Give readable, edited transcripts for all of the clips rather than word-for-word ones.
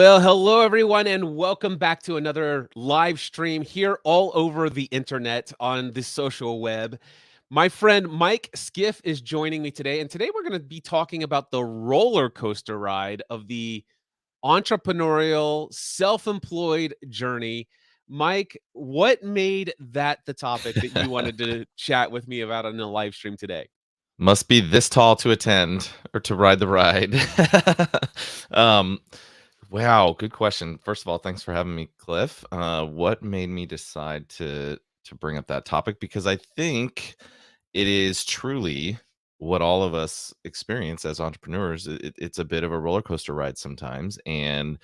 Well, hello everyone, and welcome back to another live stream here all over the internet on the social web. My friend Mike Skiff is joining me today, and today we're going to be talking about the roller coaster ride of the entrepreneurial, self-employed journey. Mike, what made that the topic that you wanted to chat with me about on the live stream today? Must be this tall to attend or to ride the ride. um, wow, good question. First of all, thanks for having me, Cliff. What made me decide to bring up that topic? Because I think it is truly what all of us experience as entrepreneurs. It's a bit of a roller coaster ride sometimes, and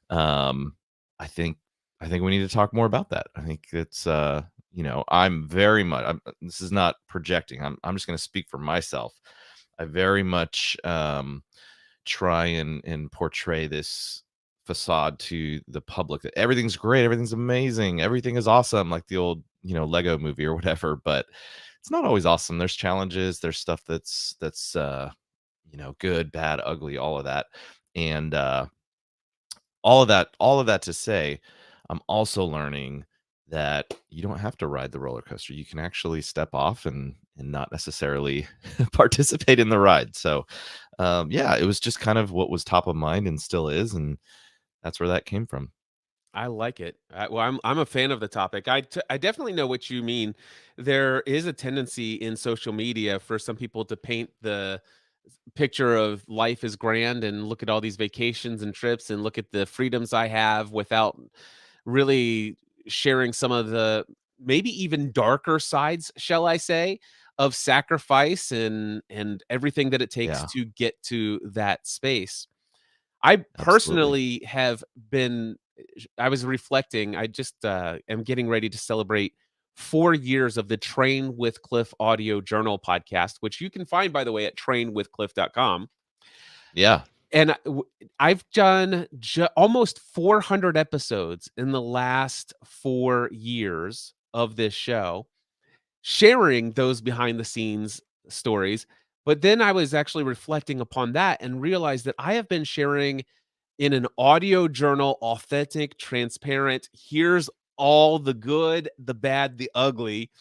um, I think I think we need to talk more about that. I think it's I'm very much. This is not projecting. I'm just going to speak for myself. I very much try and portray this facade to the public that everything's great, everything's amazing, everything is awesome, like the old Lego movie or whatever. But it's not always awesome. There's challenges. There's stuff that's good, bad, ugly, all of that, and all of that to say, I'm also learning that you don't have to ride the roller coaster. You can actually step off and not necessarily participate in the ride. So yeah, it was just kind of what was top of mind and still is, and that's where that came from. I like it. I'm a fan of the topic. I definitely know what you mean. There is a tendency in social media for some people to paint the picture of life is grand and look at all these vacations and trips and look at the freedoms I have without really sharing some of the maybe even darker sides, shall I say, of sacrifice and everything that it takes Yeah, to get to that space. I absolutely. personally have been I was reflecting, I just, am getting ready to celebrate 4 years of the Train with Cliff audio journal podcast, which you can find, by the way, at trainwithcliff.com. Yeah. And I've done almost 400 episodes in the last 4 years of this show, sharing those behind the scenes stories. But then I was actually reflecting upon that and realized that I have been sharing in an audio journal, authentic, transparent, here's all the good, the bad, the ugly,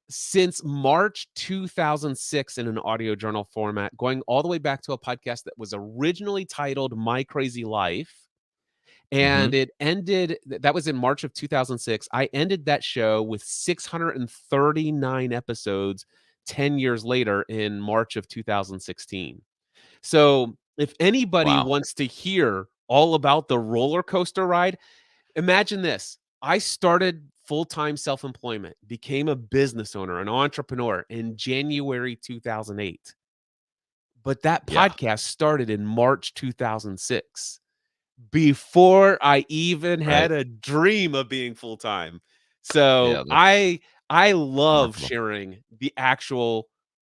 since March 2006 in an audio journal format, going all the way back to a podcast that was originally titled My Crazy Life. Hmm. And it ended, that was in March of 2006. I ended that show with 639 episodes 10 years later in March of 2016. So, if anybody Wow. wants to hear all about the roller coaster ride, imagine this. I started full-time self-employment, became a business owner, an entrepreneur in January 2008. But that Yeah. podcast started in March 2006 before I even Right. had a dream of being full-time. So, Yeah. I love Remarkable. sharing the actual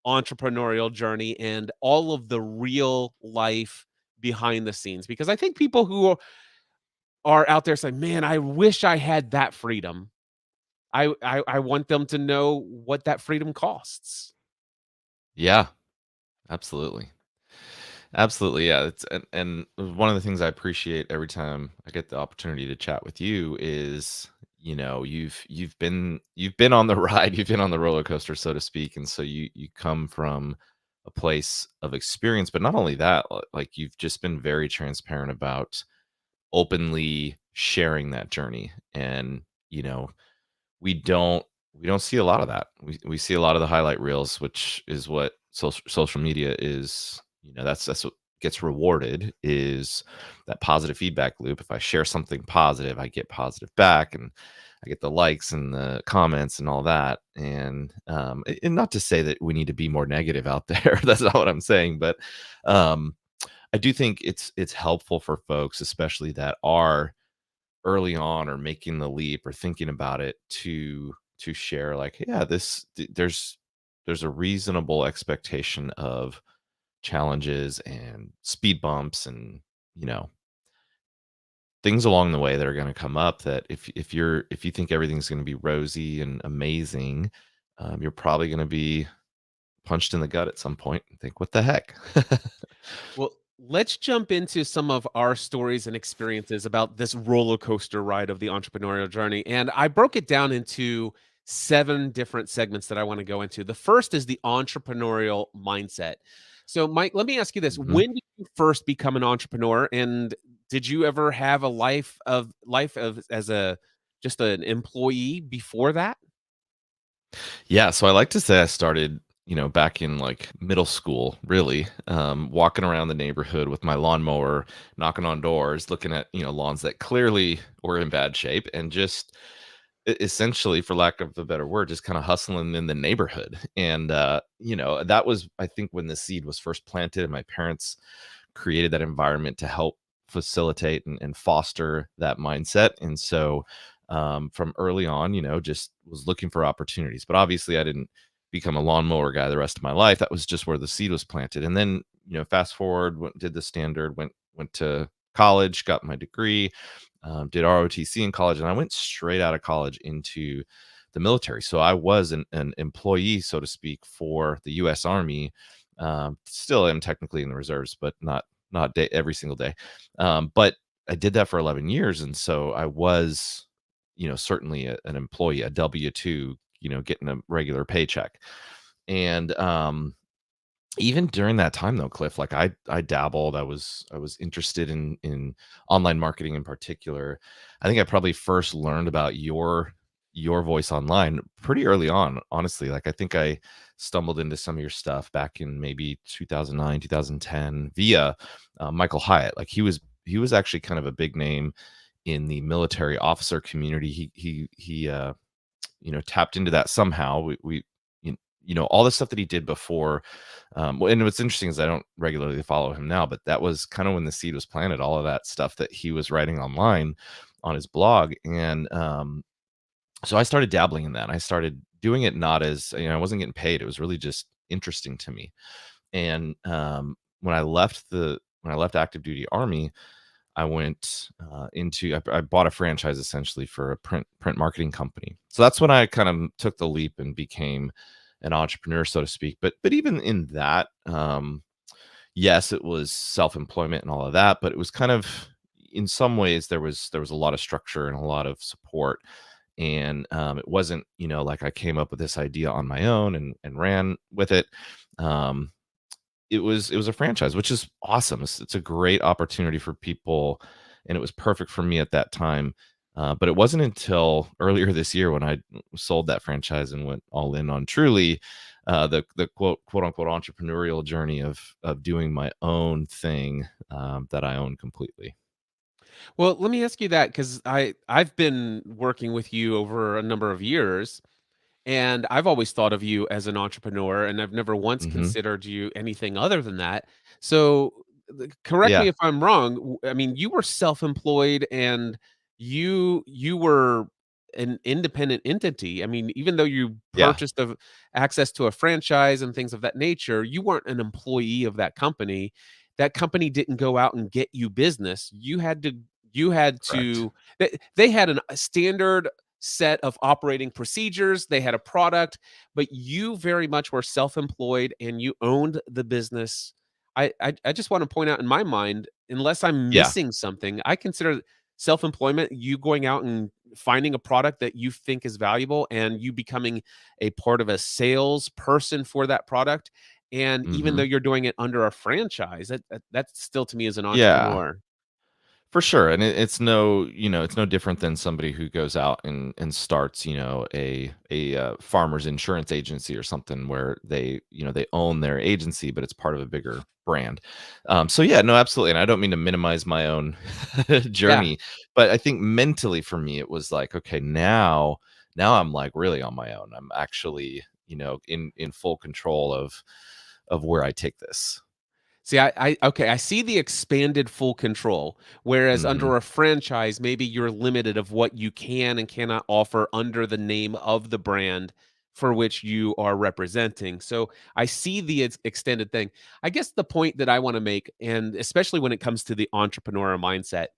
entrepreneurial journey and all of the real life behind the scenes, because I think people who are out there saying, "Man, I wish I had that freedom." I want them to know what that freedom costs. Yeah. Absolutely. Absolutely, yeah. It's and one of the things I appreciate every time I get the opportunity to chat with you is, you've been on the ride, you've been on the roller coaster, so to speak, and so you come from a place of experience, but not only that, like you've just been very transparent about openly sharing that journey, and you know, we don't we don't see a lot of that. We see a lot of the highlight reels, which is what social media is. That's what gets rewarded, is that positive feedback loop. If I share something positive, I get positive back, and I get the likes and the comments and all that. And not to say that we need to be more negative out there. That's not what I'm saying, but um, I do think it's helpful for folks, especially that are early on or making the leap or thinking about it, to share, like, yeah, there's a reasonable expectation of challenges and speed bumps and you know things along the way that are going to come up, that if you think everything's going to be rosy and amazing, you're probably going to be punched in the gut at some point and think, what the heck. Well, let's jump into some of our stories and experiences about this roller coaster ride of the entrepreneurial journey. And I broke it down into 7 different segments that I want to go into. The first is the entrepreneurial mindset. So, Mike, let me ask you this. Mhm. When did you first become an entrepreneur? And did you ever have a life of as a just an employee before that? Yeah, so I like to say I started, back in like middle school, really, walking around the neighborhood with my lawnmower, knocking on doors, looking at, lawns that clearly were in bad shape, and just essentially, for lack of a better word, just kind of hustling in the neighborhood. And, that was, I think, when the seed was first planted, and my parents created that environment to help facilitate and foster that mindset. And so, from early on, just was looking for opportunities. But obviously, I didn't become a lawnmower guy the rest of my life. That was just where the seed was planted. And then, fast forward, did the standard, went to college, got my degree, did ROTC in college, and I went straight out of college into the military. So I was an employee, so to speak, for the U.S. Army. Still am technically in the reserves, but not day every single day. But I did that for 11 years, and so I was, certainly an employee, a W-2, getting a regular paycheck. And even during that time though, Cliff, like I dabbled. I was interested in online marketing in particular. I think I probably first learned about your voice online pretty early on, honestly. Like I think I stumbled into some of your stuff back in maybe 2009, 2010 via Michael Hyatt. Like he was actually kind of a big name in the military officer community. He tapped into that somehow. We all the stuff that he did before. And what's interesting is I don't regularly follow him now, but that was kind of when the seed was planted, all of that stuff that he was writing online on his blog. And so I started dabbling in that. I started doing it not as, I wasn't getting paid. It was really just interesting to me. And when I left active duty army, I went I bought a franchise essentially for a print marketing company. So that's when I kind of took the leap and became an entrepreneur, so to speak. But even in that, yes, it was self-employment and all of that, but it was kind of, in some ways, there was a lot of structure and a lot of support. And it wasn't, like I came up with this idea on my own and ran with it. Um, it was a franchise, which is awesome. It's a great opportunity for people, and it was perfect for me at that time. But it wasn't until earlier this year when I sold that franchise and went all in on truly the quote unquote entrepreneurial journey of doing my own thing, that I own completely. Well, let me ask you that because I've been working with you over a number of years, and I've always thought of you as an entrepreneur, and I've never once Hmm. considered you anything other than that. So, correct me Yeah, if I'm wrong. I mean, you were self-employed, and you were an independent entity. I mean, even though you yeah, purchased access to a franchise and things of that nature, you weren't an employee of that company. That company didn't go out and get you business. You had to. correct. They had a standard set of operating procedures. They had a product, but you very much were self-employed and you owned the business. I just want to point out in my mind, unless I'm Yeah. missing something, I consider self-employment you going out and finding a product that you think is valuable and you becoming a part of a sales person for that product. And even though Hmm. you're doing it under a franchise, that still to me is an Yeah. entrepreneur. For sure, and it's no different than somebody who goes out and starts, a farmer's insurance agency or something where they own their agency, but it's part of a bigger brand. So yeah, no, absolutely, and I don't mean to minimize my own Yeah. journey, but I think mentally for me it was like, okay, now I'm like really on my own. I'm actually, in full control of where I take this. See, okay, I see the expanded full control, whereas Hmm. under a franchise, maybe you're limited of what you can and cannot offer under the name of the brand for which you are representing. So I see the extended thing. I guess the point that I want to make, and especially when it comes to the entrepreneur mindset,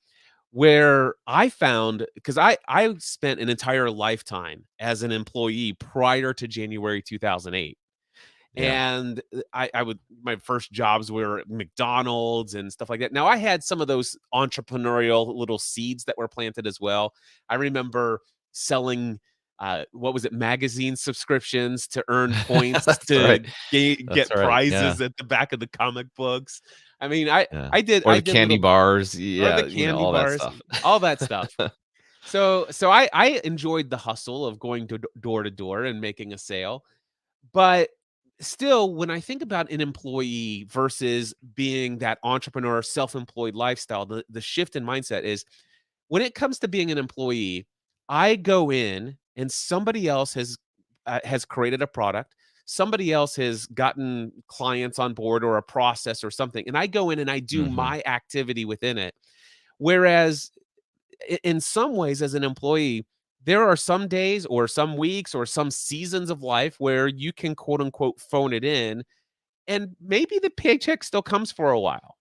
where I found because I spent an entire lifetime as an employee prior to January 2008. Yeah. And I would my first jobs were at McDonald's and stuff like that. Now I had some of those entrepreneurial little seeds that were planted as well. I remember selling what was it, magazine subscriptions to earn points That's to right. That's get right. Yeah. prizes at the back of the comic books. I mean, Yeah. I did Or I the did candy little bars. or the Yeah, candy all that bars, stuff. all that stuff. So I enjoyed the hustle of going to door to door and making a sale. But still, when I think about an employee versus being that entrepreneur, self-employed lifestyle, the shift in mindset is when it comes to being an employee, I go in and somebody else has created a product. Somebody else has gotten clients on board or a process or something, and I go in and I do Mhm. my activity within it. Whereas in some ways as an employee, there are some days or some weeks or some seasons of life where you can quote unquote phone it in and maybe the paycheck still comes for a while.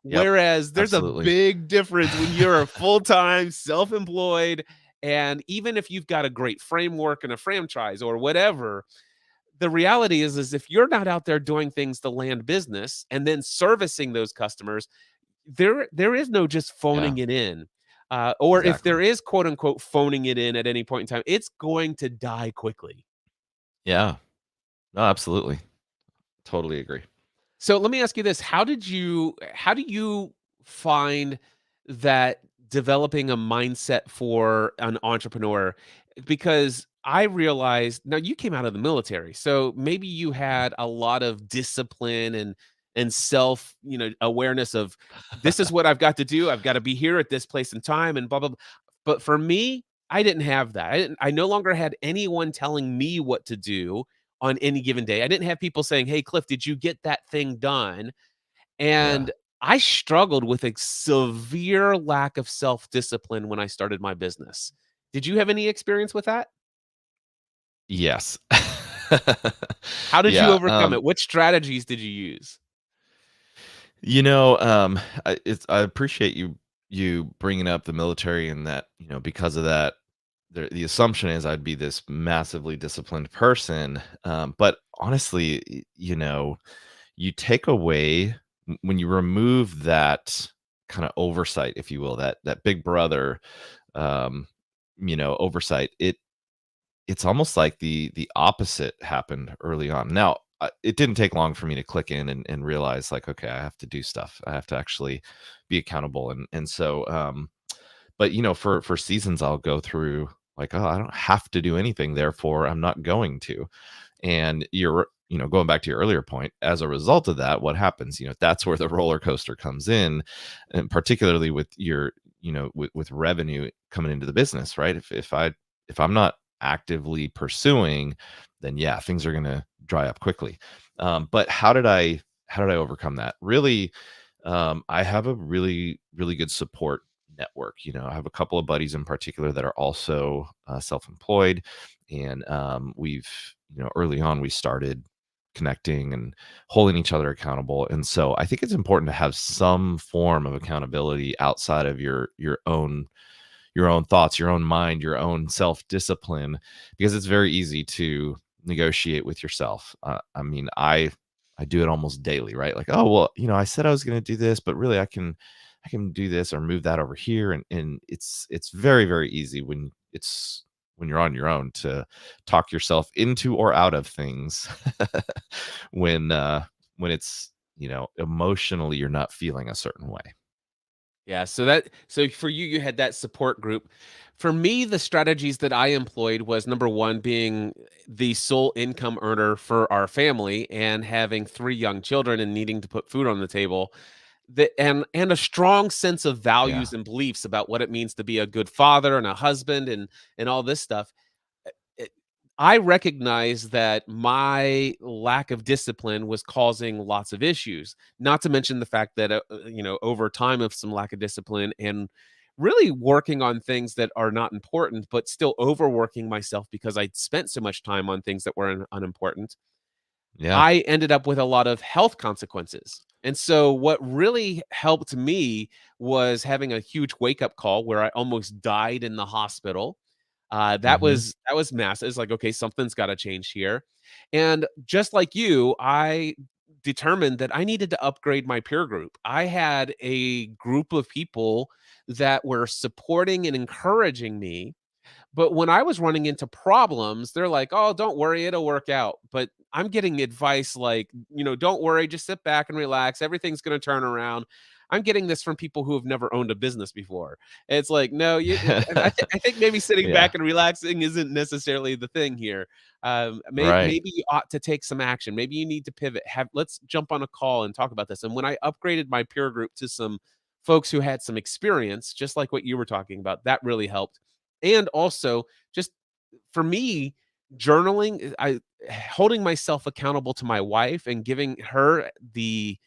Yep. Whereas there's a Absolutely. big difference when you're a full-time self-employed, and even if you've got a great framework and a franchise or whatever, the reality is if you're not out there doing things to land business and then servicing those customers, there is no just Yeah, phoning it in. Or if exactly. there is quote unquote phoning it in at any point in time, it's going to die quickly. Yeah. No, absolutely. Totally agree. So let me ask you this: how do you find that developing a mindset for an entrepreneur? Because I realized now you came out of the military, so maybe you Mhm. had a lot of discipline and self, awareness of this is what I've got to do. I've got to be here at this place and time and blah blah blah. But for me, I didn't have that. I no longer had anyone telling me what to do on any given day. I didn't have people saying, "Hey, Cliff, did you get that thing done?" Yeah. And I struggled with a severe lack of self-discipline when I started my business. Did you have any experience with that? Yes. How did you Yeah, overcome it? What strategies did you use? I appreciate you bringing up the military and that, because of that, the assumption is I'd be this massively disciplined person, but honestly, you take away when you remove that kinda oversight, if you will, that big brother, um, oversight, it's almost like the opposite happened early on. Now, it didn't take long for me to click in and realize, like, okay, I have to do stuff. I have to actually be accountable, and so, but, for seasons, I'll go through like, "Oh, I don't have to do anything, therefore, I'm not going to." And going back to your earlier point, as a result of that, what happens? That's where the roller coaster comes in, and particularly with with revenue coming into the business, right? If I'm not actively pursuing, then yeah, things are gonna dry up quickly. But how did I overcome that? Really, I have a really, really good support network. I have a couple of buddies in particular that are also self-employed, and we've early on we started connecting and holding each other accountable. And so I think it's important to have some form of accountability outside of your own thoughts, your own mind, your own self-discipline, because it's very easy to negotiate with yourself. I mean, I do it almost daily, right? Like, oh well, I said I was going to do this, but really I can do this or move that over here, and it's very, very easy when you're on your own to talk yourself into or out of things when it's emotionally you're not feeling a certain way. Yeah, so for you, you had that support group. For me, the strategies that I employed was number one, being the sole income earner for our family and having three young children and needing to put food on the table. And a strong sense of Yeah. values and beliefs about what it means to be a good father and a husband and all this stuff. it, I recognize that my lack of discipline was causing lots of issues. Not to mention the fact that, over time of some lack of discipline and really working on things that are not important, but still overworking myself because I spent so much time on things that were unimportant. Yeah. I ended up with a lot of health consequences. And so, what really helped me was having a huge wake up call where I almost died in the hospital. Mhm. That was massive. It's like, okay, something's got to change here. And just like you, I determined that I needed to upgrade my peer group. I had a group of people that were supporting and encouraging me, but when I was running into problems, they're like, "Oh, don't worry, it'll work out." But I'm getting advice like, "Don't worry, just sit back and relax. Everything's gonna turn around." I'm getting this from people who have never owned a business before. It's like, no, I think maybe sitting Yeah. back and relaxing isn't necessarily the thing here. Right. Maybe you ought to take some action. Maybe you need to pivot. Let's jump on a call and talk about this. And when I upgraded my peer group to some folks who had some experience, just like what you were talking about, that really helped. And also, just for me, journaling, I holding myself accountable to my wife and giving her the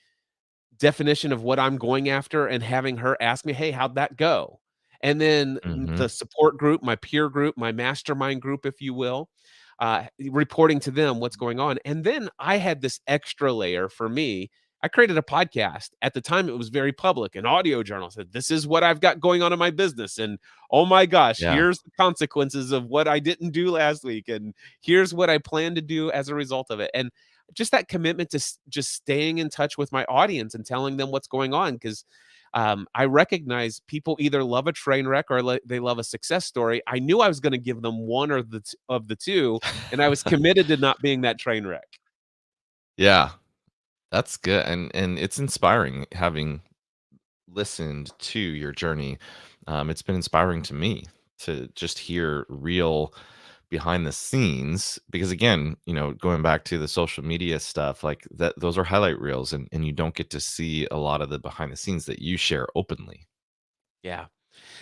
definition of what I'm going after and having her ask me, "Hey, how'd that go?" And then Mhm. the support group, my peer group, my mastermind group, if you will, reporting to them what's going on. And then I had this extra layer for me. I created a podcast. At the time, it was very public, an audio journal said, "This is what I've got going on in my business. And oh my gosh, Yeah. here's the consequences of what I didn't do last week. And here's what I plan to do as a result of it." And just that commitment to just staying in touch with my audience and telling them what's going on, because I recognize people either love a train wreck or they love a success story. I knew I was going to give them one or of the two, and I was committed to not being that train wreck. Yeah. That's good, and it's inspiring having listened to your journey. It's been inspiring to me to just hear real behind the scenes because again, going back to the social media stuff, like that those are highlight reels and you don't get to see a lot of the behind the scenes that you share openly. Yeah.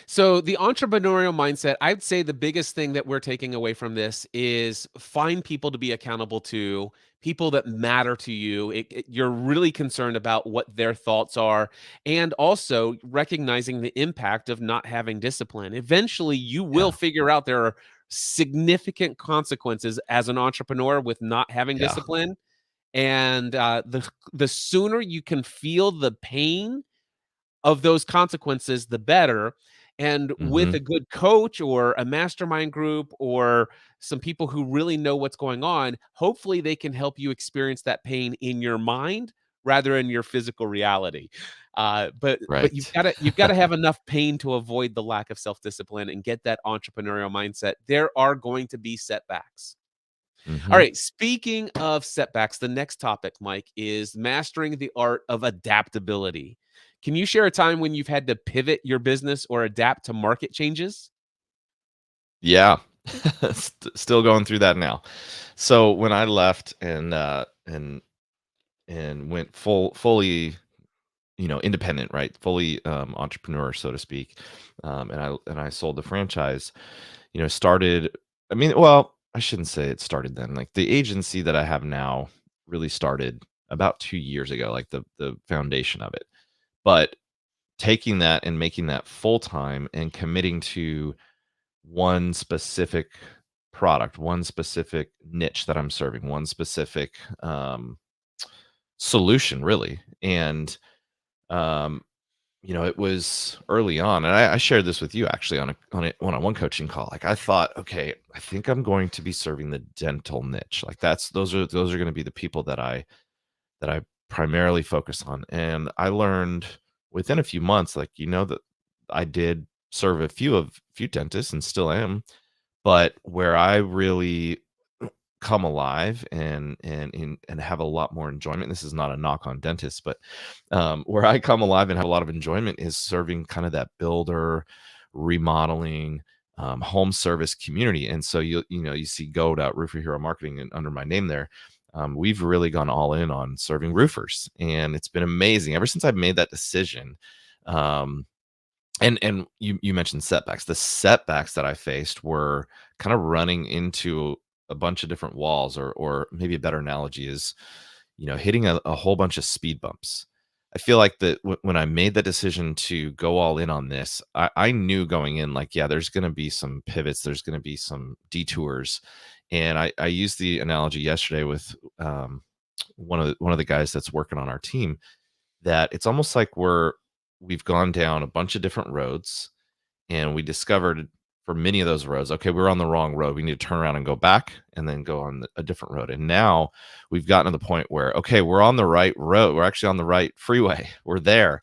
So the entrepreneurial mindset, I'd say the biggest thing that we're taking away from this is find people to be accountable to, people that matter to you. You're really concerned about what their thoughts are, and also recognizing the impact of not having discipline. Eventually, you will Yeah. figure out there are significant consequences as an entrepreneur with not having Yeah. discipline. And the sooner you can feel the pain of those consequences, the better. And with Mhm. a good coach or a mastermind group or some people who really know what's going on, hopefully they can help you experience that pain in your mind rather than your physical reality. But Right. you've got to have enough pain to avoid the lack of self discipline and get that entrepreneurial mindset. There are going to be setbacks. All Mhm. right. Speaking of setbacks, the next topic, Mike, is mastering the art of adaptability. Can you share a time when you've had to pivot your business or adapt to market changes? Yeah. Still going through that now. So when I left and went fully independent, right? Fully entrepreneur, so to speak. And I sold the franchise, started, I mean, well, I shouldn't say it started then. Like the agency that I have now really started about 2 years ago, like the foundation of it. But taking that and making that full time and committing to one specific product, one specific niche that I'm serving, one specific solution, really. And um, it was early on, and I shared this with you actually on a one-on-one coaching call. Like I thought, okay, I think I'm going to be serving the dental niche. Like those are going to be the people that I primarily focus on. And I learned within a few months, like that I did serve a few dentists and still am, but where I really come alive and have a lot more enjoyment. This is not a knock on dentists, but where I come alive and have a lot of enjoyment is serving kind of that builder, remodeling, home service community. And so you see Goat out Roofer Hero Marketing and under my name there. We've really gone all in on serving roofers, and it's been amazing ever since I've made that decision. Um, and you mentioned setbacks. The setbacks that I faced were kind of running into a bunch of different walls, or maybe a better analogy is, hitting a whole bunch of speed bumps. I feel like that when I made the decision to go all in on this, I knew going in, like, yeah, there's going to be some pivots, there's going to be some detours, and I used the analogy yesterday with one of the guys that's working on our team, that it's almost like we've gone down a bunch of different roads and we discovered for many of those roads, okay, we're on the wrong road. We need to turn around and go back and then go on a different road. And now we've gotten to the point where, okay, we're on the right road. We're actually on the right freeway. We're there,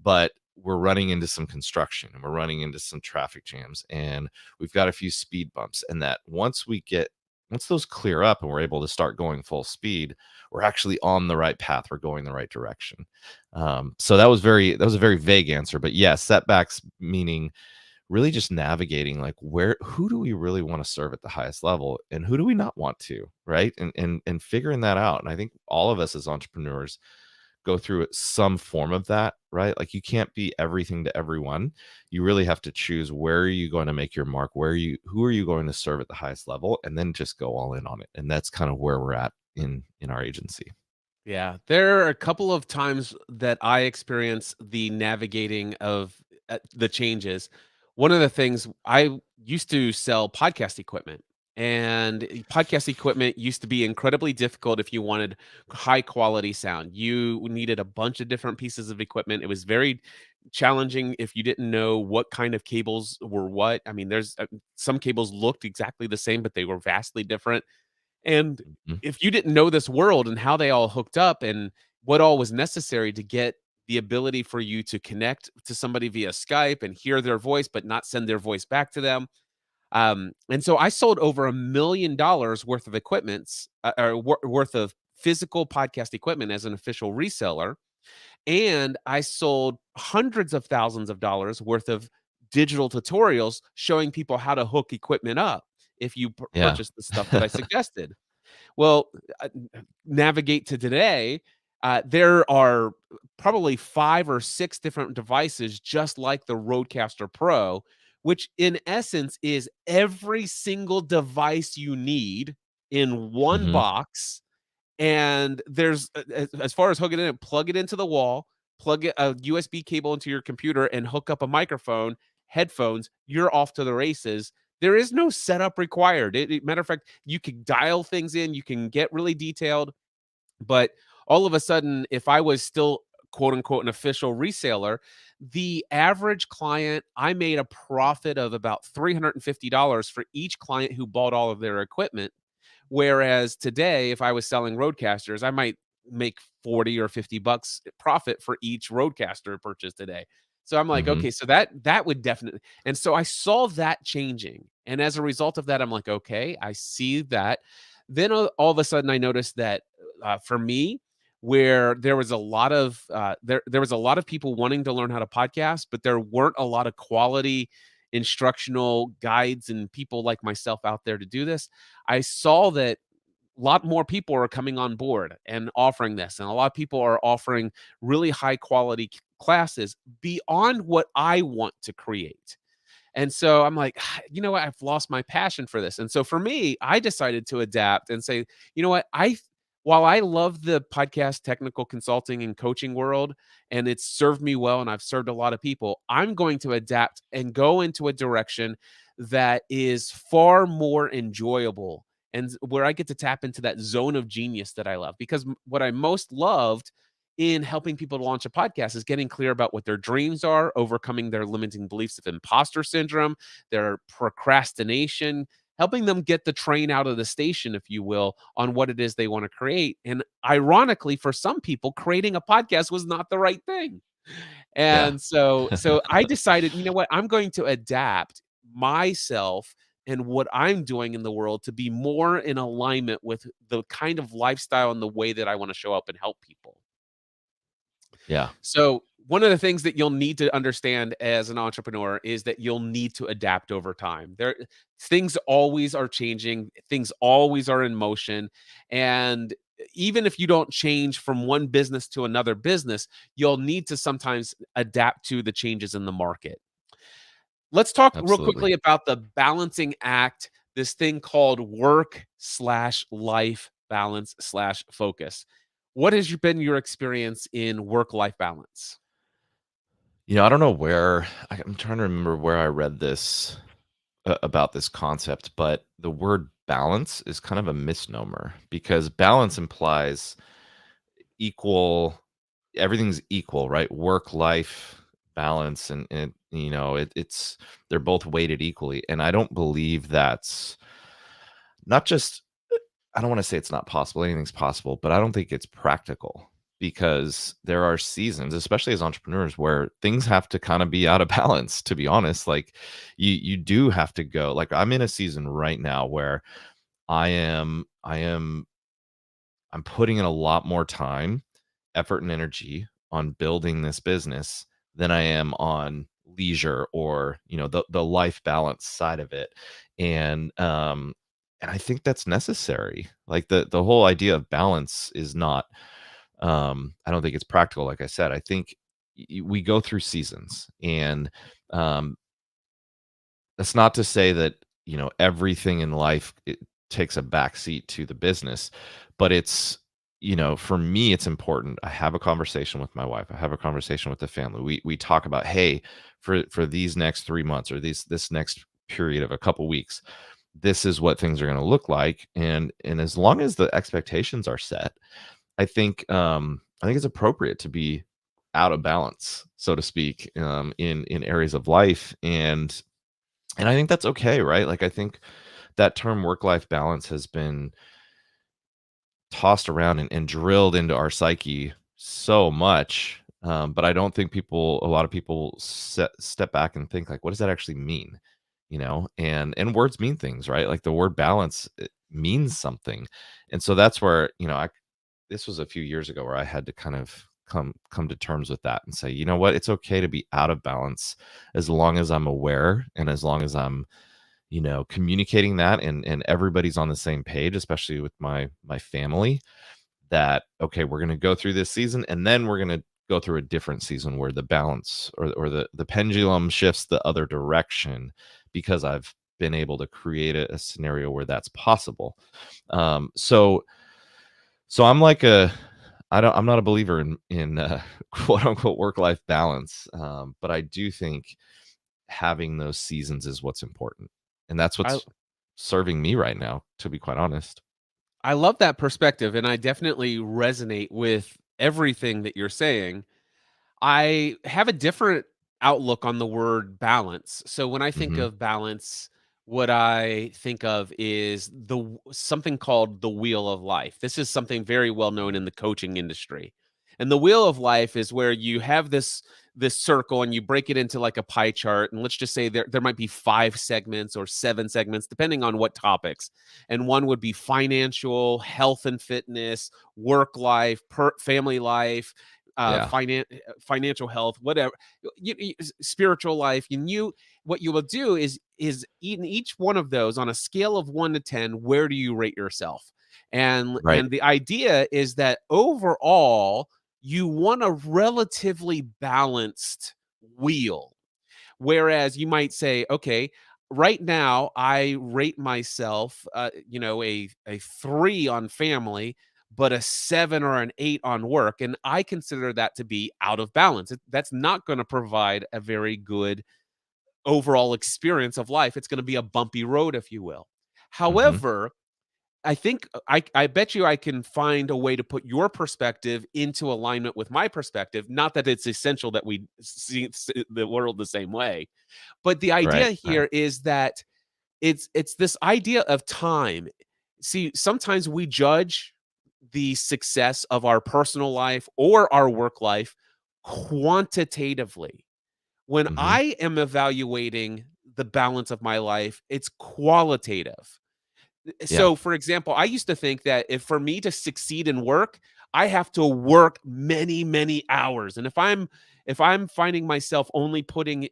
but we're running into some construction and we're running into some traffic jams and we've got a few speed bumps. And that once those clear up and we're able to start going full speed, we're actually on the right path. We're going the right direction. So that was a very vague answer, but yes, setbacks meaning really just navigating like who do we really want to serve at the highest level and who do we not want to, right? And figuring that out. And I think all of us as entrepreneurs go through some form of that, right? Like you can't be everything to everyone. You really have to choose where are you going to make your mark, who are you going to serve at the highest level, and then just go all in on it. And that's kind of where we're at in our agency. Yeah, there are a couple of times that I experience the navigating of the changes. One of the things I used to sell podcast equipment, and podcast equipment used to be incredibly difficult if you wanted high quality sound. You needed a bunch of different pieces of equipment. It was very challenging if you didn't know what kind of cables were what. I mean, there's some cables looked exactly the same, but they were vastly different. And Mhm. if you didn't know this world and how they all hooked up and what all was necessary to get the ability for you to connect to somebody via Skype and hear their voice, but not send their voice back to them. And so I sold over $1 million worth of equipments, worth of physical podcast equipment as an official reseller. And I sold hundreds of thousands of dollars worth of digital tutorials showing people how to hook equipment up if you Yeah. purchase the stuff that I suggested. Well, navigate to today, there are probably 5 or 6 different devices just like the Rodecaster Pro, which in essence is every single device you need in one Mhm. box. And there's as far as hooking it in, plug it into the wall, plug a USB cable into your computer, and hook up a microphone, headphones, you're off to the races. There is no setup required. Matter of fact, you can dial things in, you can get really detailed, but all of a sudden, if I was still quote unquote an official reseller, the average client, I made a profit of about $350 for each client who bought all of their equipment. Whereas today, if I was selling Roadcasters, I might make 40 or 50 bucks profit for each Roadcaster purchase today. So I'm like, Mhm. okay, so that would definitely. And so I saw that changing. And as a result of that, I'm like, okay, I see that. Then all of a sudden I noticed that for me, where there was a lot of there was a lot of people wanting to learn how to podcast, but there weren't a lot of quality instructional guides and people like myself out there to do this. I saw that a lot more people are coming on board and offering this, and a lot of people are offering really high quality classes beyond what I want to create. And so I'm like, you know what? I've lost my passion for this. And so for me, I decided to adapt and say, you know what? While I love the podcast technical consulting and coaching world, and it's served me well, and I've served a lot of people, I'm going to adapt and go into a direction that is far more enjoyable and where I get to tap into that zone of genius that I love. Because what I most loved in helping people to launch a podcast is getting clear about what their dreams are, overcoming their limiting beliefs of imposter syndrome, their procrastination, helping them get the train out of the station, if you will, on what it is they want to create. And ironically, for some people, creating a podcast was not the right thing. Yeah. And so I decided, you know what? I'm going to adapt myself and what I'm doing in the world to be more in alignment with the kind of lifestyle and the way that I want to show up and help people. Yeah. So, one of the things that you'll need to understand as an entrepreneur is that you'll need to adapt over time. Things always are changing, things always are in motion, and even if you don't change from one business to another business, you'll need to sometimes adapt to the changes in the market. Let's talk real Absolutely. quickly about the balancing act, this thing called work/life balance/focus. What has been your experience in work-life balance? I don't know where I'm trying to remember where I read this about this concept, but the word balance is kind of a misnomer because balance implies equal everything's equal, right? Work life balance and It's they're both weighted equally, and I don't believe that's not just I don't want to say it's not possible. Anything's possible, but I don't think it's practical because there are seasons, especially as entrepreneurs, where things have to kind of be out of balance, to be honest. Like you do have to go. Like I'm in a season right now where I'm putting in a lot more time, effort, and energy on building this business than I am on leisure or, the life balance side of it. And I think that's necessary. Like the whole idea of balance is not I don't think it's practical. Like I said, I think we go through seasons, and um that's not to say that, everything in life it takes a backseat to the business, but for me, it's important. I have a conversation with my wife. I have a conversation with the family. We talk about, hey, for these next 3 months or this next period of a couple weeks, this is what things are going to look like. And as long as the expectations are set, I think it's appropriate to be out of balance, so to speak, in areas of life. And I think that's okay, right? Like, I think that term work-life balance has been tossed around and drilled into our psyche so much, but I don't think a lot of people step back and think, like, "What does that actually mean?" And words mean things, right? Like, the word balance, it means something, and so that's where, this was a few years ago where I had to kind of come to terms with that and say, "You know what? It's okay to be out of balance as long as I'm aware and as long as I'm, communicating that and everybody's on the same page, especially with my family, that okay, we're going to go through this season and then we're going to go through a different season where the balance or the pendulum shifts the other direction because I've been able to create a scenario where that's possible." So I'm like I'm not a believer in quote unquote work life balance, but I do think having those seasons is what's important, and that's I what's serving me right now, to be quite honest. I love that perspective, and I definitely resonate with everything that you're saying. I have a different outlook on the word balance. So when I think Hmm. of balance, what I think of is something called the wheel of life. This is something very well known in the coaching industry. And the wheel of life is where you have this circle and you break it into like a pie chart, and let's just say there might be 5 segments or 7 segments depending on what topics. And one would be financial, health and fitness, work life, family life, Yeah. financial health, whatever, spiritual life. And what you will do is in each one of those on a scale of 1 to 10, where do you rate yourself? Right. And the idea is that overall, you want a relatively balanced wheel. Whereas you might say, okay, right now I rate myself, a 3 on family, but a 7 or an 8 on work, and I consider that to be out of balance. That's not going to provide a very good overall experience of life. It's going to be a bumpy road, if you will. Hmm. However, I think I bet you I can find a way to put your perspective into alignment with my perspective. Not that it's essential that we see the world the same way, but the Right. idea Right. here is that it's this idea of time. See, sometimes we judge the success of our personal life or our work life quantitatively. When Hmm. I am evaluating the balance of my life, it's qualitative. Yeah. So, for example, I used to think that if for me to succeed in work, I have to work many, many hours. And if I'm finding myself only putting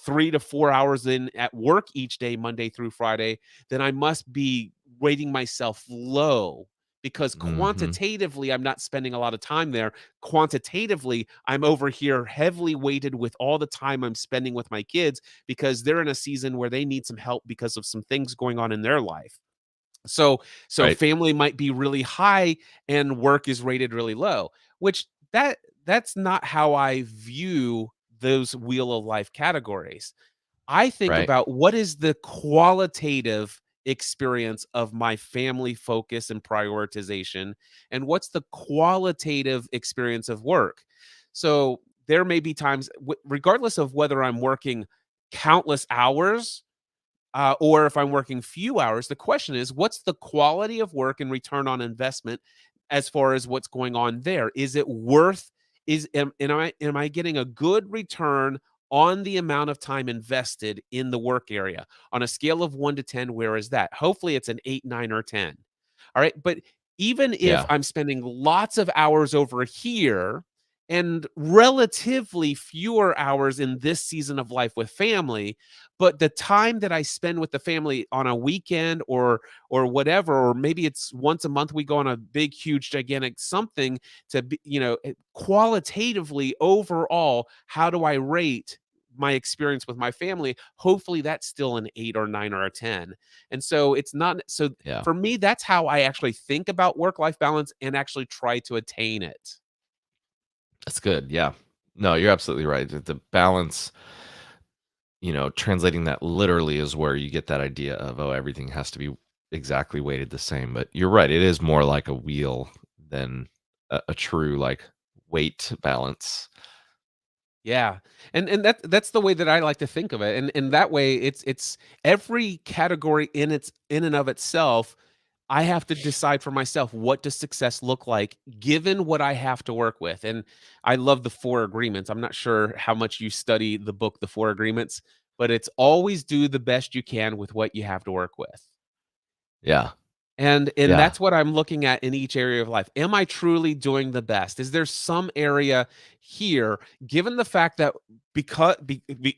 3 to 4 hours in at work each day, Monday through Friday, then I must be rating myself low because Hmm. quantitatively I'm not spending a lot of time there. Quantitatively, I'm over here heavily weighted with all the time I'm spending with my kids because they're in a season where they need some help because of some things going on in their life. So Right. family might be really high and work is rated really low, which that's not how I view those wheel of life categories. I think Right. about what is the qualitative experience of my family focus and prioritization, and what's the qualitative experience of work. So there may be times, regardless of whether I'm working countless hours or if I'm working few hours, the question is, what's the quality of work and return on investment as far as what's going on there? Is it worth? Am I getting a good return on the amount of time invested in the work area? On a scale of 1 to 10, where is that? Hopefully, it's an 8, 9, or 10. All right, but even if Yeah. I'm spending lots of hours over here and relatively fewer hours in this season of life with family, but the time that I spend with the family on a weekend or whatever, or maybe it's once a month we go on a big, huge, gigantic something to be, qualitatively overall, how do I rate my experience with my family? Hopefully that's still an 8 or 9 or a 10. And so it's not so Yeah. for me, that's how I actually think about work-life balance and actually try to attain it. That's good. Yeah. No, you're absolutely right. The balance, translating that literally is where you get that idea of, oh, everything has to be exactly weighted the same. But you're right. It is more like a wheel than a true like weight balance. Yeah. And that's the way that I like to think of it. And that way it's every category in and of itself, I have to decide for myself, what does success look like given what I have to work with? And I love the 4 agreements. I'm not sure how much you study the book, The 4 Agreements, but it's always do the best you can with what you have to work with. Yeah. And Yeah. that's what I'm looking at in each area of life. Am I truly doing the best? Is there some area here, given the fact that because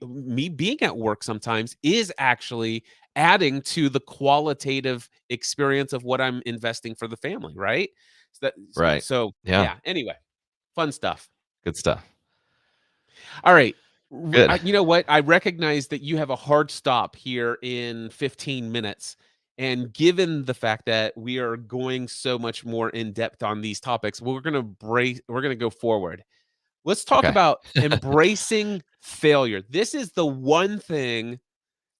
me being at work sometimes is actually adding to the qualitative experience of what I'm investing for the family, right? Right. So Yeah. yeah, anyway, fun stuff. Good stuff. All right. Good. You know what? I recognize that you have a hard stop here in 15 minutes. And given the fact that we are going so much more in depth on these topics, we're going to go forward. Let's talk Okay. about embracing failure. This is the one thing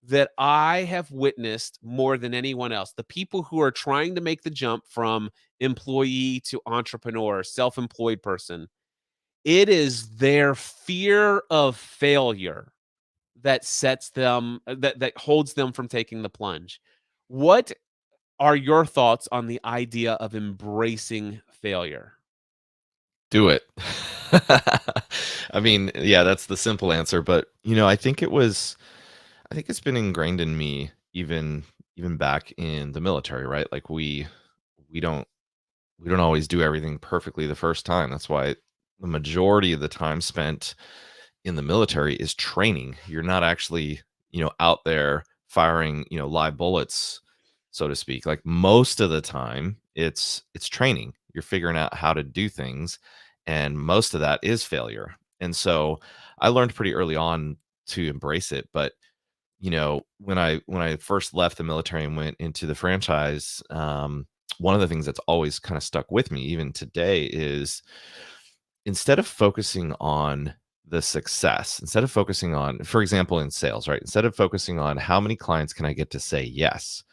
that I have witnessed more than anyone else. The people who are trying to make the jump from employee to entrepreneur, self-employed person, it is their fear of failure that sets them that holds them from taking the plunge. What are your thoughts on the idea of embracing failure? Do it. I mean, yeah, that's the simple answer, but, I think it's been ingrained in me even back in the military, right? Like we don't we don't always do everything perfectly the first time. That's why the majority of the time spent in the military is training. You're not actually, out there firing, live bullets, so to speak. Like most of the time, it's training. You're figuring out how to do things, and most of that is failure. And so I learned pretty early on to embrace it. But when I first left the military and went into the franchise, one of the things that's always kind of stuck with me even today is instead of focusing on the success, instead of focusing on, for example, in sales, right? Instead of focusing on how many clients can I get to say yes,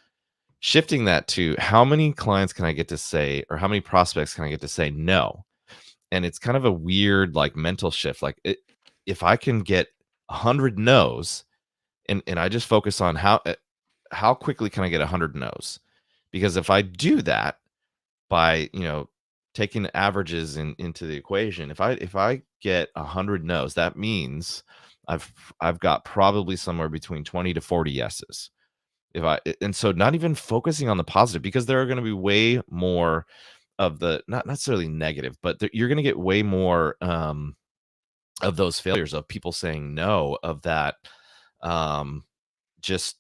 shifting that to how many clients can I get to say, or how many prospects can I get to say no? And it's kind of a weird like mental shift. Like if I can get 100 no's and I just focus on how quickly can I get 100 no's? Because if I do that by, taking averages into the equation, if I get 100 no's, that means I've got probably somewhere between 20 to 40 yeses. And so not even focusing on the positive, because there are going to be way more of the not necessarily negative, but you're going to get way more of those failures, of people saying no, of that um just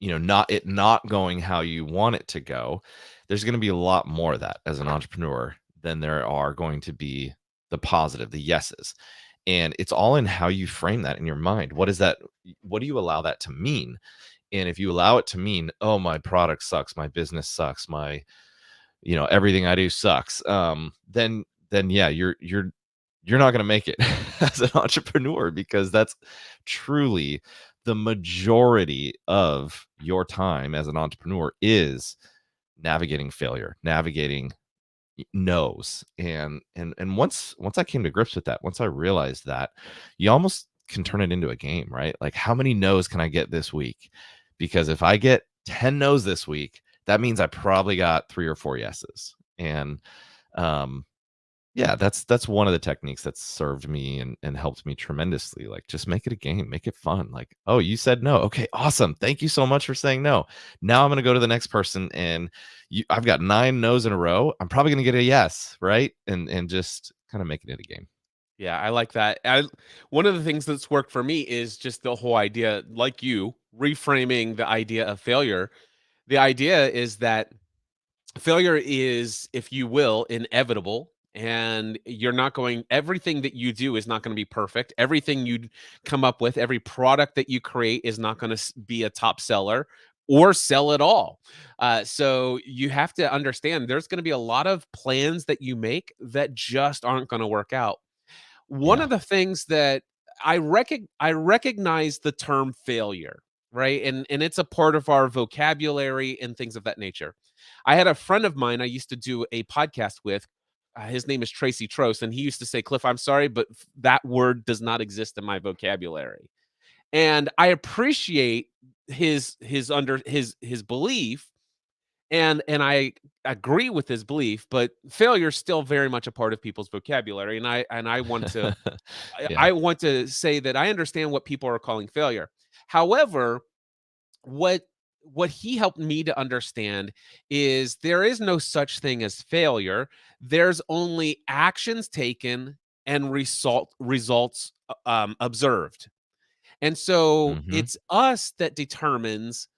not going how you want it to go. There's going to be a lot more of that as an entrepreneur than there are going to be the positive, the yeses. And it's all in how you frame that in your mind. What is that? What do you allow that to mean? And if you allow it to mean, oh, my product sucks, my business sucks, my, everything I do sucks, then yeah, you're not going to make it as an entrepreneur, because that's truly the majority of your time as an entrepreneur is navigating failure, navigating, no's. And once I came to grips with that, once I realized that, you almost can turn it into a game, right? Like, how many no's can I get this week? Because if I get 10 no's this week, that means I probably got 3 or 4 yeses. And um yeah, that's one of the techniques that's served me and helped me tremendously. Like, just make it a game, make it fun. Like, oh, you said no. Okay, awesome. Thank you so much for saying no. Now I'm gonna go to the next person, and I've got 9 no's in a row. I'm probably gonna get a yes, right? And just kind of making it a game. Yeah, I like that. One of the things that's worked for me is just the whole idea, like you, reframing the idea of failure. The idea is that failure is, if you will, inevitable, and you're not going everything that you do is not going to be perfect. Everything you come up with, every product that you create is not going to be a top seller or sell at all. So you have to understand there's going to be a lot of plans that you make that just aren't going to work out. One Yeah. of the things that I recognize the term failure, right? And it's a part of our vocabulary and things of that nature. I had a friend of mine I used to do a podcast with. His name is Tracy Trost, and he used to say, "Cliff, I'm sorry, but that word does not exist in my vocabulary." And I appreciate his belief, and I agree with his belief, but failure is still very much a part of people's vocabulary, and I want to Yeah. I want to say that I understand what people are calling failure. However, what what he helped me to understand is there is no such thing as failure. There's only actions taken and results observed. And so Mhm. it's us that determines,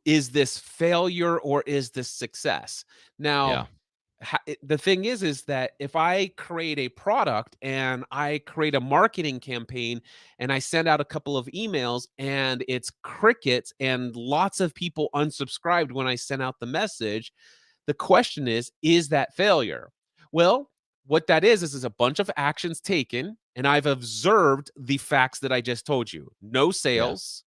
is this failure or is this success? Now, Yeah. the thing is that if I create a product and I create a marketing campaign and I send out a couple of emails and it's crickets and lots of people unsubscribed when I sent out the message, the question is that failure? Well, what that is a bunch of actions taken, and I've observed the facts that I just told you. No Yeah. sales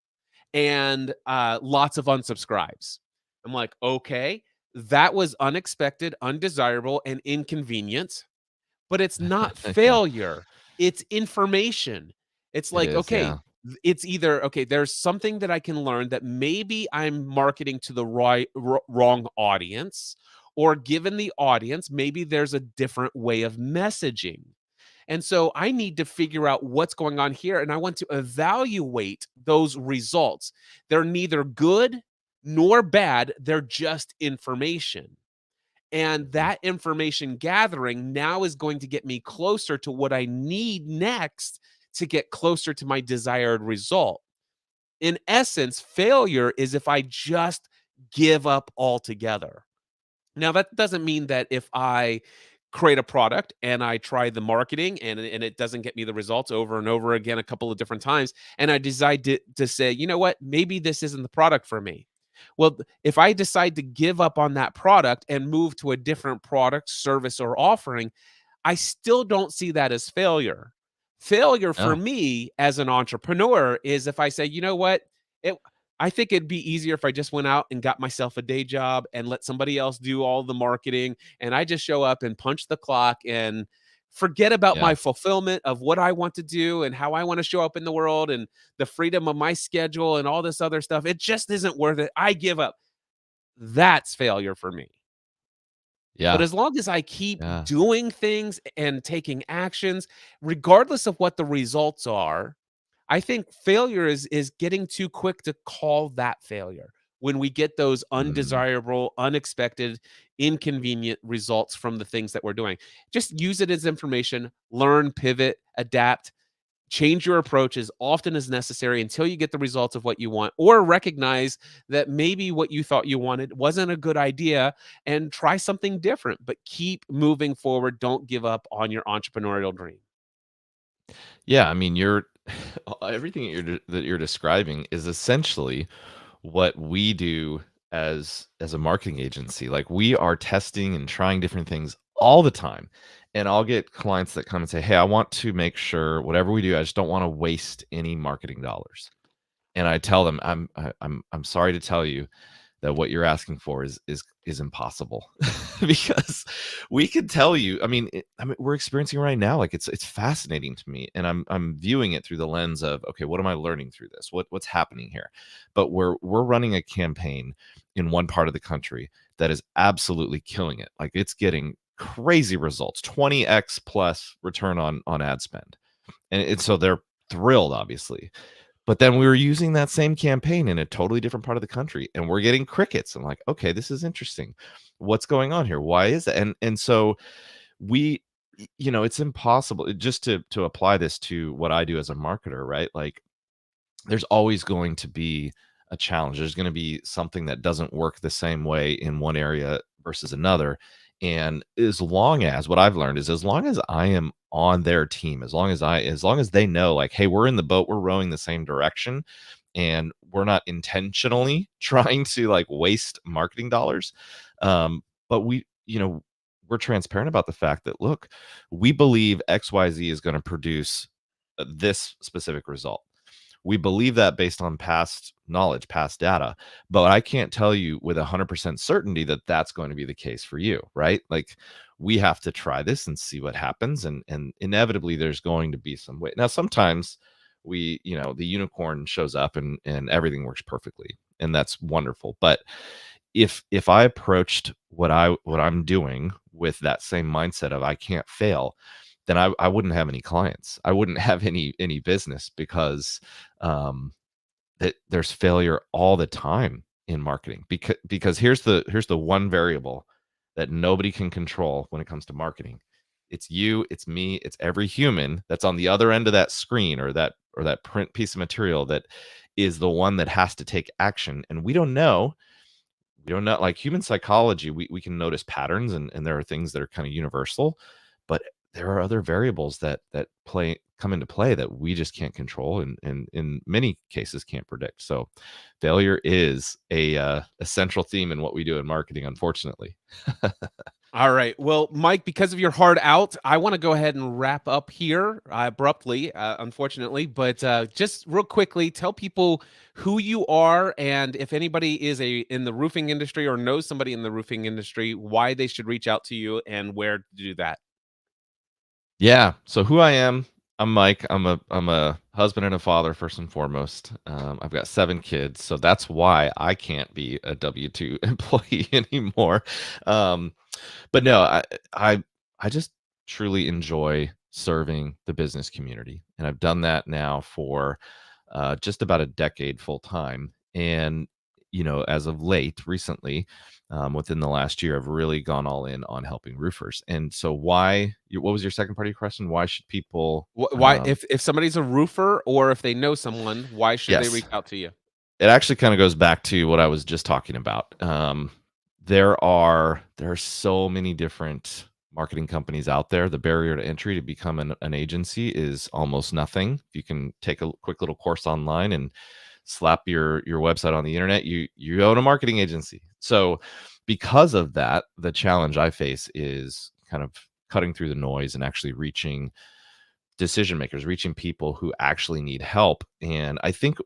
and lots of unsubscribes. I'm like, okay, that was unexpected, undesirable, and inconvenient, but it's not Yeah. failure. It's information. It's It like, is, okay, yeah. it's either okay, there's something that I can learn that maybe I'm marketing to the wrong audience, or given the audience, maybe there's a different way of messaging. And so I need to figure out what's going on here, and I want to evaluate those results. They're neither good nor bad, they're just information. And Mhm. that information gathering now is going to get me closer to what I need next to get closer to my desired result. In essence, failure is if I just give up altogether. Now, that doesn't mean that if I create a product and I try the marketing and it doesn't get me the results over and over again a couple of different times, and I decide to say, you know what, maybe this isn't the product for me. Well, if I decide to give up on that product and move to a different product, service, or offering, I still don't see that as failure. Failure for No. me as an entrepreneur is if I say, you know what, it, I think it'd be easier if I just went out and got myself a day job and let somebody else do all the marketing. And I just show up and punch the clock and forget about Yeah. my fulfillment of what I want to do and how I want to show up in the world and the freedom of my schedule and all this other stuff. It just isn't worth it. I give up. That's failure for me. But Yeah. as long as I keep Yeah. doing things and taking actions, regardless of what the results are, I think failure is getting too quick to call that failure when we get those Mm. undesirable, unexpected, inconvenient results from the things that we're doing. Just use it as information, learn, pivot, adapt, change your approach as often as necessary until you get the results of what you want, or recognize that maybe what you thought you wanted wasn't a good idea and try something different, but keep moving forward. Don't give up on your entrepreneurial dream. Yeah, I mean, you're everything that you're describing is essentially what we do as a marketing agency. Like, we are testing and trying different things all the time. And I'll get clients that come and say, "Hey, I want to make sure whatever we do, I just don't want to waste any marketing dollars." And I tell them, I'm sorry to tell you that what you're asking for is impossible. because we could tell you, I mean, we're experiencing right now, like it's fascinating to me, and I'm viewing it through the lens of, okay, what am I learning through this? What's happening here? But we're running a campaign in one part of the country that is absolutely killing it. Like it's getting crazy results, 20x plus return on ad spend. And so they're thrilled, obviously. But then we were using that same campaign in a totally different part of the country, and we're getting crickets. I'm like, okay, this is interesting. What's going on here? Why is that? And so we, it's impossible just to apply this to what I do as a marketer, right? Like there's always going to be a challenge. There's going to be something that doesn't work the same way in one area versus another. And as long as what I've learned is as long as I am on their team, as long as they know like, hey, we're in the boat, we're rowing the same direction, and we're not intentionally trying to like waste marketing dollars. But we're transparent about the fact that look, we believe XYZ is going to produce this specific result. We believe that based on past knowledge, past data, but I can't tell you with 100% certainty that that's going to be the case for you, right? Like we have to try this and see what happens, and inevitably there's going to be some way. Now sometimes the unicorn shows up and everything works perfectly, and that's wonderful. But if I approached what I'm doing with that same mindset of I can't fail, then I wouldn't have any clients. I wouldn't have any business because that there's failure all the time in marketing. Because here's the one variable that nobody can control when it comes to marketing. It's you, it's me, it's every human that's on the other end of that screen or that print piece of material that is the one that has to take action. And we don't know, like human psychology, we can notice patterns, and there are things that are kind of universal, but there are other variables that come into play that we just can't control, and in many cases can't predict. So failure is a central theme in what we do in marketing, unfortunately. All right. Well, Mike, because of your hard out, I want to go ahead and wrap up here abruptly, unfortunately. But just real quickly, tell people who you are, and if anybody is in the roofing industry or knows somebody in the roofing industry, why they should reach out to you and where to do that. Yeah. So who I am, I'm Mike. I'm a husband and a father first and foremost. I've got 7 kids, so that's why I can't be a W-2 employee anymore. Um, but no, I I just truly enjoy serving the business community, and I've done that now for just about a decade full time. And as of late, recently, within the last year, I've really gone all in on helping roofers. And so, what was your second part of your question? Why should people? Why, if somebody's a roofer or if they know someone, why should they reach Yes, out to you? it actually kind of goes back to what I was just talking about. There are so many different marketing companies out there. The barrier to entry to become an agency is almost nothing. You can take a quick little course online and slap your website on the internet. You own a marketing agency. So because of that, the challenge I face is kind of cutting through the noise and actually reaching decision makers, reaching people who actually need help. And I think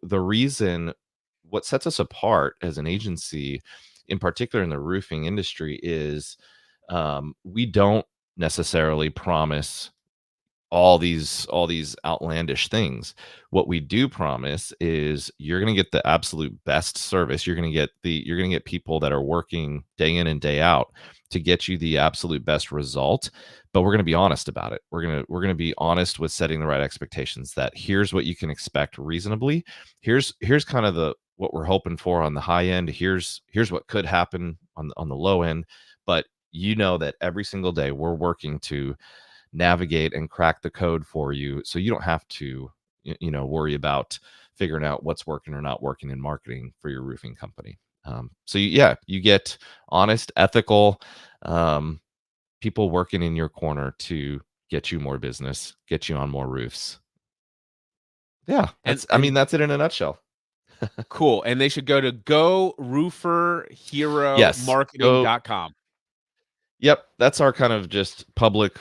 what sets us apart as an agency, in particular in the roofing industry, is we don't necessarily promise all these outlandish things. What we do promise is you're going to get the absolute best service. You're going to get people that are working day in and day out to get you the absolute best result. But we're going to be honest about it. We're going to be honest with setting the right expectations, that here's what you can expect reasonably. Here's kind of the what we're hoping for on the high end. Here's what could happen on the low end. But that every single day we're working to navigate and crack the code for you, so you don't have to worry about figuring out what's working or not working in marketing for your roofing company. You get honest, ethical people working in your corner to get you more business, get you on more roofs. Yeah, And that's it in a nutshell. cool. And they should go to Yes, go. gorooferheromarketing.com. Yep, that's our kind of just public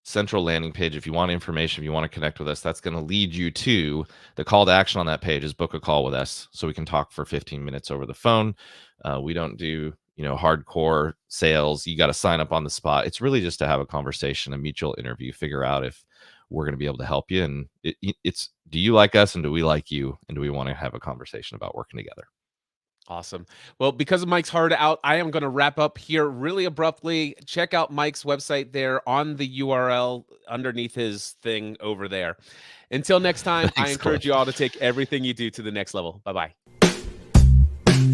central landing page. If you want information, if you want to connect with us, that's going to lead you to the call to action on that page is book a call with us so we can talk for 15 minutes over the phone. We don't do hardcore sales. You got to sign up on the spot. It's really just to have a conversation, a mutual interview, figure out if we're going to be able to help you. And it's, do you like us and do we like you? And do we want to have a conversation about working together? Awesome. Well, because of Mike's heart out, I am going to wrap up here really abruptly. Check out Mike's website there on the URL underneath his thing over there. Until next time, I Thanks, encourage Cliff. you all to take everything you do to the next level. Bye-bye.